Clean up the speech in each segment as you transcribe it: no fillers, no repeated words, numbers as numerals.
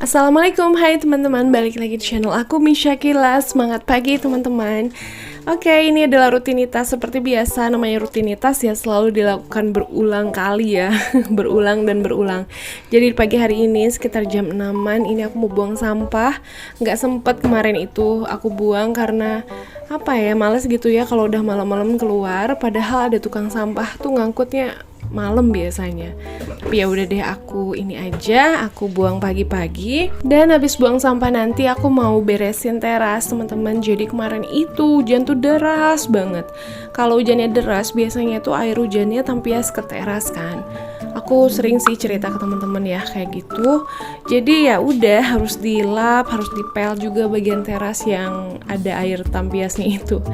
Assalamualaikum, hai teman-teman, balik lagi di channel aku Misyakila. Semangat pagi teman-teman. Oke, ini adalah rutinitas seperti biasa. Namanya rutinitas ya selalu dilakukan berulang kali ya. Berulang dan berulang. Jadi pagi hari ini sekitar jam 6-an ini aku mau buang sampah. Nggak sempet kemarin itu aku buang karena apa ya, males gitu ya kalau udah malam-malam keluar. Padahal ada tukang sampah tuh ngangkutnya malam biasanya. Tapi ya udah deh, aku ini aja, aku buang pagi-pagi. Dan habis buang sampah nanti aku mau beresin teras teman-teman. Jadi kemarin itu hujan tuh deras banget. Kalau hujannya deras biasanya tuh air hujannya tampias ke teras kan. Aku sering sih cerita ke teman-teman ya kayak gitu. Jadi ya udah harus dilap, harus dipel juga bagian teras yang ada air tampiasnya itu.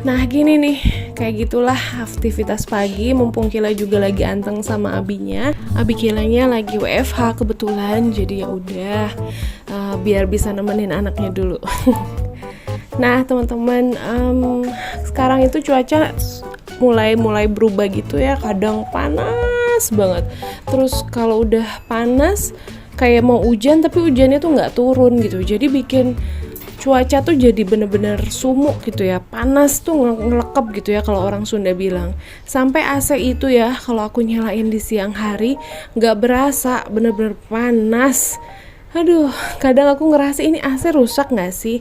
Nah gini nih, kayak gitulah aktivitas pagi. Mumpung Kila juga lagi anteng sama abinya. Abi Kilanya lagi WFH kebetulan, jadi ya udah biar bisa nemenin anaknya dulu. Nah teman-teman, sekarang itu cuaca mulai berubah gitu ya. Kadang panas banget. Terus kalau udah panas kayak mau hujan tapi hujannya tuh nggak turun gitu. Jadi bikin cuaca tuh jadi bener-bener sumuk gitu ya, panas tuh ngelekep gitu ya kalau orang Sunda bilang. Sampai AC itu ya kalau aku nyalain di siang hari nggak berasa, bener-bener panas. Aduh, kadang aku ngerasa ini AC rusak nggak sih?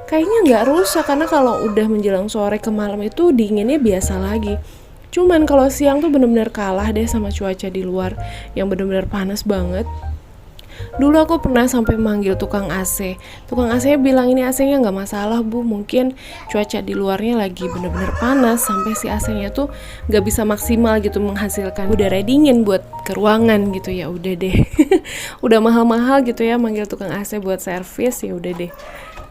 Kayaknya nggak rusak karena kalau udah menjelang sore ke malam itu dinginnya biasa lagi. Cuman kalau siang tuh bener-bener kalah deh sama cuaca di luar yang bener-bener panas banget. Dulu aku pernah sampai manggil tukang AC. Tukang AC bilang ini AC-nya nggak masalah bu, mungkin cuaca di luarnya lagi bener-bener panas sampai si AC-nya tuh nggak bisa maksimal gitu menghasilkan udara dingin buat ke ruangan gitu. Ya udah deh, udah mahal-mahal gitu ya manggil tukang AC buat servis, ya udah deh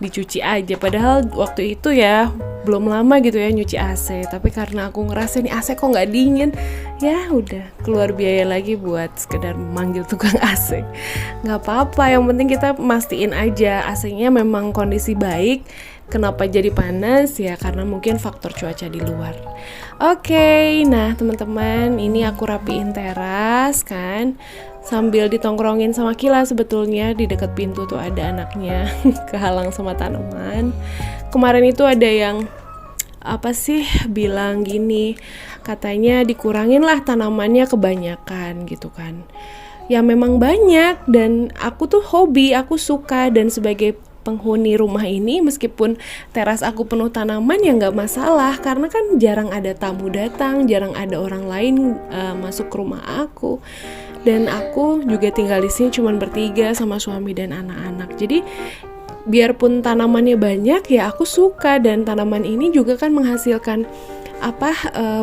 dicuci aja. Padahal waktu itu ya belum lama gitu ya nyuci AC, tapi karena aku ngerasa nih AC kok nggak dingin, ya udah keluar biaya lagi buat sekedar manggil tukang AC. Nggak apa-apa, yang penting kita mastiin aja AC-nya memang kondisi baik. Kenapa jadi panas? Ya karena mungkin faktor cuaca di luar. Oke, nah teman-teman, ini aku rapiin teras kan, sambil ditongkrongin sama Kila. Sebetulnya di dekat pintu tuh ada anaknya kehalang sama tanaman. Kemarin itu ada yang bilang gini, katanya dikurangin lah tanamannya kebanyakan gitu kan. Ya memang banyak dan aku tuh hobi, aku suka, dan sebagai penghuni rumah ini meskipun teras aku penuh tanaman ya nggak masalah karena kan jarang ada tamu datang, jarang ada orang lain masuk ke rumah aku, dan aku juga tinggal di sini cuman bertiga sama suami dan anak-anak. Jadi biarpun tanamannya banyak ya aku suka, dan tanaman ini juga kan menghasilkan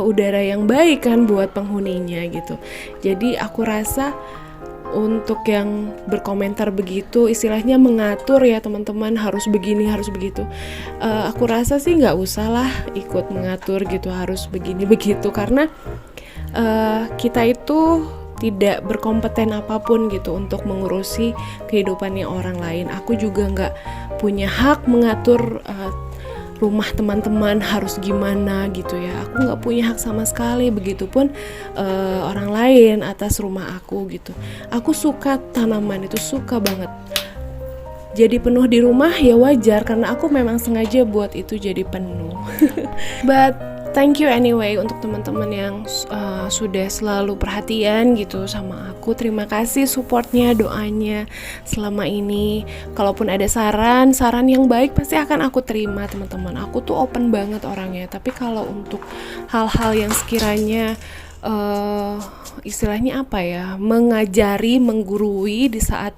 udara yang baik kan buat penghuninya gitu. Jadi aku rasa untuk yang berkomentar begitu, istilahnya mengatur ya teman-teman, harus begini harus begitu, aku rasa sih nggak usah lah ikut mengatur gitu harus begini begitu, karena kita itu tidak berkompeten apapun gitu untuk mengurusi kehidupannya orang lain. Aku juga nggak punya hak mengatur rumah teman-teman harus gimana gitu ya. Aku nggak punya hak sama sekali, begitupun orang lain atas rumah aku gitu. Aku suka tanaman itu, suka banget. Jadi penuh di rumah ya wajar karena aku memang sengaja buat itu jadi penuh. But thank you anyway untuk teman-teman yang sudah selalu perhatian gitu sama aku. Terima kasih supportnya, doanya selama ini. Kalaupun ada saran yang baik pasti akan aku terima teman-teman. Aku tuh open banget orangnya. Tapi kalau untuk hal-hal yang sekiranya istilahnya mengajari, menggurui di saat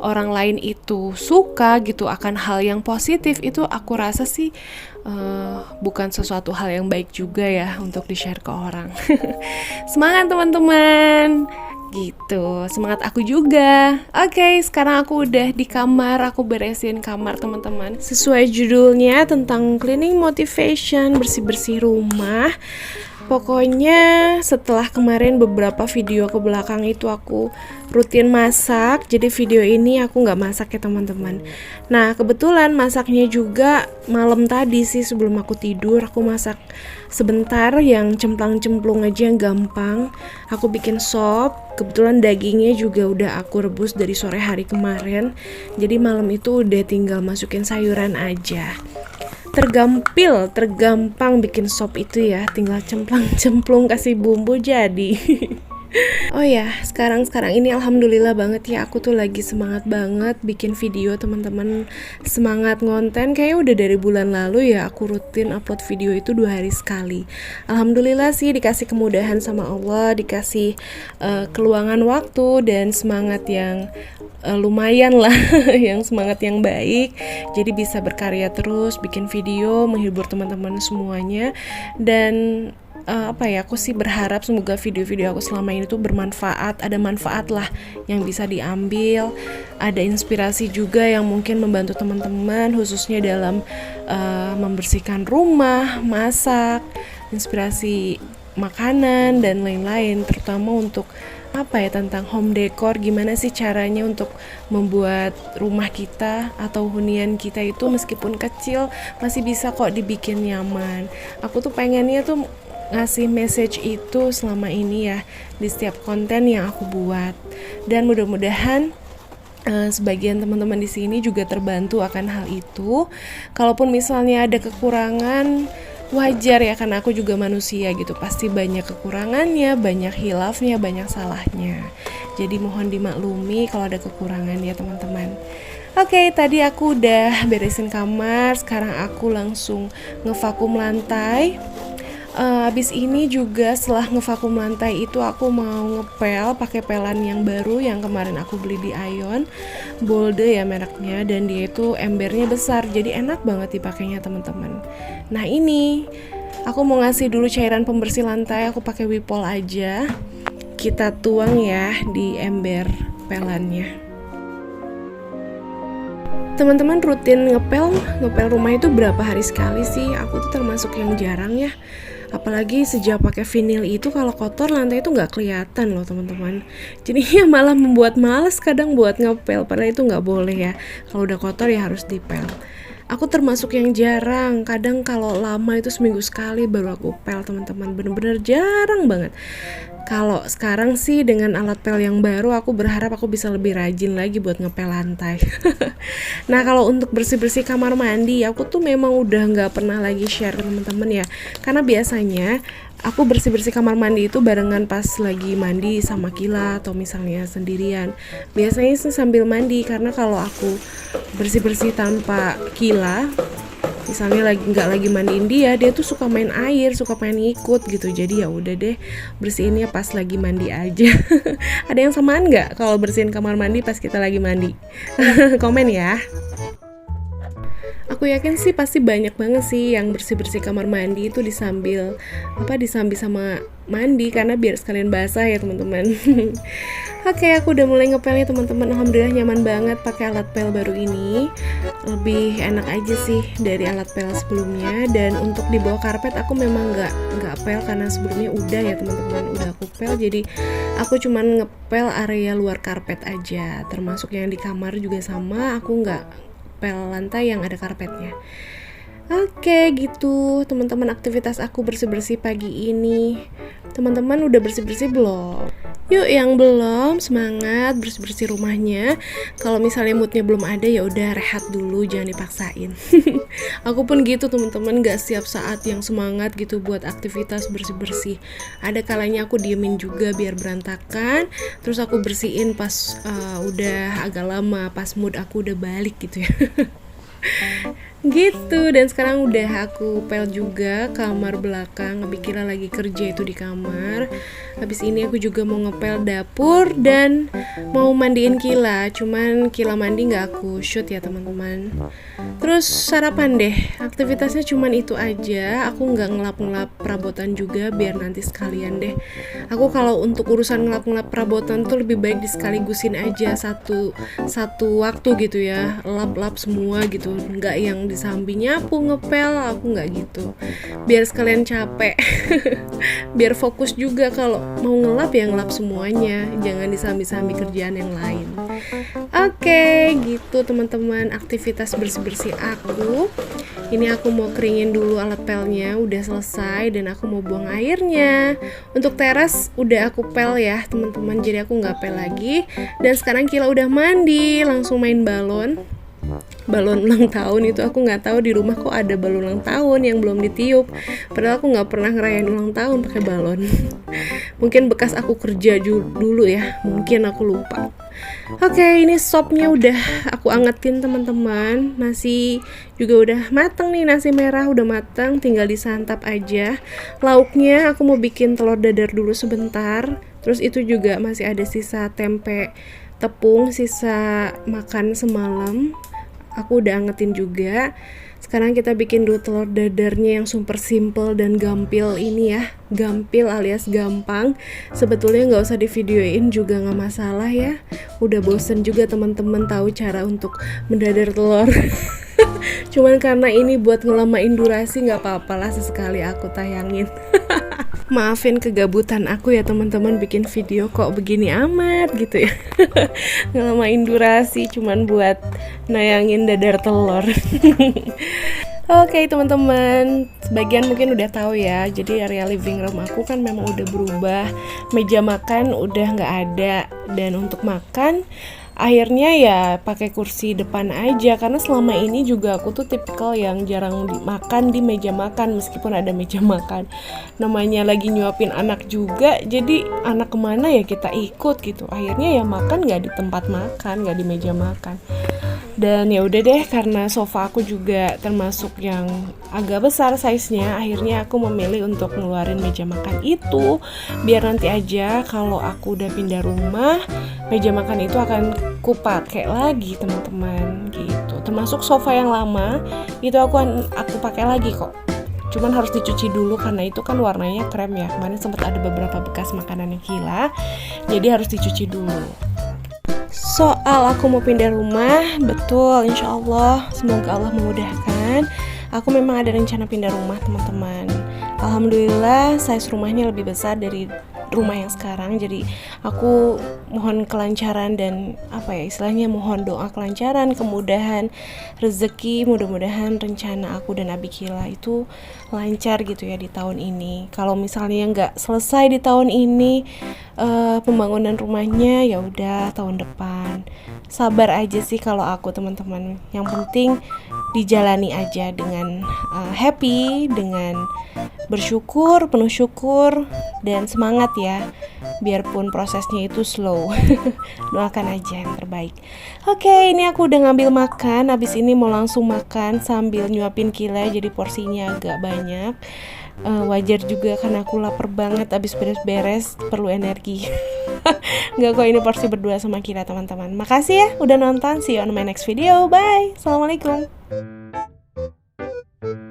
orang lain itu suka gitu akan hal yang positif, itu aku rasa sih bukan sesuatu hal yang baik juga ya untuk di-share ke orang. Semangat teman-teman gitu, semangat aku juga. Oke, sekarang aku udah di kamar, aku beresin kamar teman-teman sesuai judulnya tentang cleaning motivation, bersih-bersih rumah. Pokoknya setelah kemarin beberapa video ke belakang itu aku rutin masak, jadi video ini aku nggak masak ya teman-teman. Nah kebetulan masaknya juga malam tadi sih, sebelum aku tidur aku masak sebentar yang cemplang-cemplung aja yang gampang. Aku bikin sop, kebetulan dagingnya juga udah aku rebus dari sore hari kemarin, jadi malam itu udah tinggal masukin sayuran aja. Tergampang bikin sop itu ya, tinggal cemplang-cemplung kasih bumbu jadi. Oh ya, sekarang ini alhamdulillah banget ya, aku tuh lagi semangat banget bikin video teman-teman. Semangat ngonten, kayaknya udah dari bulan lalu ya aku rutin upload video itu 2 hari sekali. Alhamdulillah sih dikasih kemudahan sama Allah, dikasih keluangan waktu dan semangat yang lumayan lah yang semangat yang baik, jadi bisa berkarya terus, bikin video, menghibur teman-teman semuanya. Dan aku sih berharap semoga video-video aku selama ini tuh bermanfaat, ada manfaat lah yang bisa diambil, ada inspirasi juga yang mungkin membantu teman-teman khususnya dalam membersihkan rumah, masak, inspirasi makanan dan lain-lain, terutama untuk tentang home decor, gimana sih caranya untuk membuat rumah kita atau hunian kita itu meskipun kecil masih bisa kok dibikin nyaman. Aku tuh pengennya tuh ngasih message itu selama ini ya di setiap konten yang aku buat, dan mudah-mudahan sebagian teman-teman di sini juga terbantu akan hal itu. Kalaupun misalnya ada kekurangan, wajar ya, karena aku juga manusia gitu, pasti banyak kekurangannya, banyak hilafnya, banyak salahnya. Jadi mohon dimaklumi kalau ada kekurangan ya teman-teman. Oke, tadi aku udah beresin kamar, sekarang aku langsung ngevakum lantai. Abis ini juga setelah ngevakum lantai itu aku mau ngepel pakai pelan yang baru yang kemarin aku beli di Aeon, Bolde ya mereknya, dan dia itu embernya besar jadi enak banget dipakainya teman-teman. Nah ini aku mau ngasih dulu cairan pembersih lantai, aku pakai Wipol aja, kita tuang ya di ember pelannya. Teman-teman rutin ngepel rumah itu berapa hari sekali sih? Aku tuh termasuk yang jarang ya. Apalagi sejak pakai vinil itu, kalau kotor lantai itu nggak kelihatan loh teman-teman. Jadinya malah membuat males kadang buat ngepel, padahal itu nggak boleh ya. Kalau udah kotor ya harus dipel. Aku termasuk yang jarang, kadang kalau lama itu seminggu sekali baru aku pel teman-teman, bener-bener jarang banget. Kalau sekarang sih dengan alat pel yang baru, aku berharap aku bisa lebih rajin lagi buat ngepel lantai. Nah kalau untuk bersih-bersih kamar mandi, aku tuh memang udah nggak pernah lagi share ke teman-teman ya, karena biasanya aku bersih-bersih kamar mandi itu barengan pas lagi mandi sama Kila atau misalnya sendirian. Biasanya sih sambil mandi, karena kalau aku bersih-bersih tanpa Kila, misalnya nggak lagi mandiin dia tuh suka main air, suka pengen ngikut gitu. Jadi ya udah deh, bersihinnya pas lagi mandi aja. Ada yang samaan nggak kalau bersihin kamar mandi pas kita lagi mandi? Komen ya. Aku yakin sih pasti banyak banget sih yang bersih-bersih kamar mandi itu disambil sama mandi, karena biar sekalian basah ya teman-teman. Oke, aku udah mulai ngepelnya teman-teman. Alhamdulillah nyaman banget pakai alat pel baru ini. Lebih enak aja sih dari alat pel sebelumnya. Dan untuk di bawah karpet aku memang nggak pel, karena sebelumnya udah ya teman-teman, udah aku pel. Jadi aku cuman ngepel area luar karpet aja. Termasuk yang di kamar juga sama, aku nggak pel lantai yang ada karpetnya. Oke gitu teman-teman, aktivitas aku bersih-bersih pagi ini. Teman-teman udah bersih-bersih belum? Yuk yang belum, semangat bersih-bersih rumahnya. Kalau misalnya moodnya belum ada, ya udah rehat dulu, jangan dipaksain. Aku pun gitu teman-teman, gak setiap saat yang semangat gitu buat aktivitas bersih-bersih. Ada kalanya aku diemin juga biar berantakan, terus aku bersihin pas udah agak lama, pas mood aku udah balik gitu ya. Gitu. Dan sekarang udah aku pel juga kamar belakang, Kila lagi kerja itu di kamar. Habis ini aku juga mau ngepel dapur dan mau mandiin Kila, cuman Kila mandi nggak aku shoot ya teman-teman. Terus sarapan deh, aktivitasnya cuman itu aja. Aku nggak ngelap-ngelap perabotan juga, biar nanti sekalian deh. Aku kalau untuk urusan ngelap-ngelap perabotan tuh lebih baik disekaligusin aja satu waktu gitu ya, lap-lap semua gitu, nggak yang disambi nyapu, ngepel, aku nggak gitu. Biar sekalian capek. Biar fokus juga, kalau mau ngelap ya ngelap semuanya, jangan disambi-sambi kerjaan yang lain. Oke, gitu teman-teman aktivitas bersih-bersih aku. Ini aku mau keringin dulu alat pelnya, udah selesai dan aku mau buang airnya. Untuk teras udah aku pel ya teman-teman, jadi aku nggak pel lagi. Dan sekarang Kila udah mandi, langsung main balon ulang tahun. Itu aku nggak tahu di rumah kok ada balon ulang tahun yang belum ditiup, padahal aku nggak pernah ngerayain ulang tahun pakai balon. Mungkin bekas aku kerja dulu ya, mungkin aku lupa. Oke, ini sopnya udah aku angetin teman-teman. Nasi juga udah mateng nih, nasi merah udah mateng, tinggal disantap aja. Lauknya aku mau bikin telur dadar dulu sebentar. Terus itu juga masih ada sisa tempe tepung, sisa makan semalam. Aku udah angetin juga. Sekarang kita bikin dulu telur dadarnya yang super simple dan gampil ini ya. Gampil alias gampang. Sebetulnya nggak usah divideoin juga nggak masalah ya. Udah bosen juga teman-teman tahu cara untuk mendadar telur. Cuman karena ini buat ngelamain durasi, nggak apa-apa lah sesekali aku tayangin. Maafin kegabutan aku ya teman-teman, bikin video kok begini amat gitu ya. Ngelamain durasi cuman buat nayangin dadar telur. Oke teman-teman, sebagian mungkin udah tahu ya. Jadi area living room aku kan memang udah berubah. Meja makan udah nggak ada, dan untuk makan akhirnya ya pakai kursi depan aja, karena selama ini juga aku tuh tipikal yang jarang makan di meja makan meskipun ada meja makan. Namanya lagi nyuapin anak juga, jadi anak kemana ya kita ikut gitu. Akhirnya ya makan nggak di tempat makan, nggak di meja makan. Dan ya udah deh, karena sofa aku juga termasuk yang agak besar size-nya, akhirnya aku memilih untuk ngeluarin meja makan itu, biar nanti aja kalau aku udah pindah rumah, meja makan itu akan kupakai lagi teman-teman gitu. Termasuk sofa yang lama itu aku pakai lagi kok. Cuman harus dicuci dulu karena itu kan warnanya krem ya. Kemarin sempat ada beberapa bekas makanannya Kila, jadi harus dicuci dulu. Soal aku mau pindah rumah, betul, insya Allah, semoga Allah memudahkan. Aku memang ada rencana pindah rumah teman-teman. Alhamdulillah size rumahnya lebih besar dari rumah yang sekarang, jadi aku mohon kelancaran dan istilahnya mohon doa kelancaran, kemudahan rezeki, mudah-mudahan rencana aku dan Abi Kila itu lancar gitu ya di tahun ini. Kalau misalnya nggak selesai di tahun ini pembangunan rumahnya, ya udah tahun depan. Sabar aja sih kalau aku teman-teman. Yang penting dijalani aja dengan happy, dengan bersyukur, penuh syukur dan semangat ya. Biarpun prosesnya itu slow. Doakan aja yang terbaik. Oke, ini aku udah ngambil makan. Habis ini mau langsung makan sambil nyuapin Kila, jadi porsinya agak banyak. Wajar juga karena aku lapar banget, abis beres-beres perlu energi. Nggak kok, ini porsi berdua sama Kila teman-teman. Makasih ya udah nonton, see you on my next video, bye. Assalamualaikum.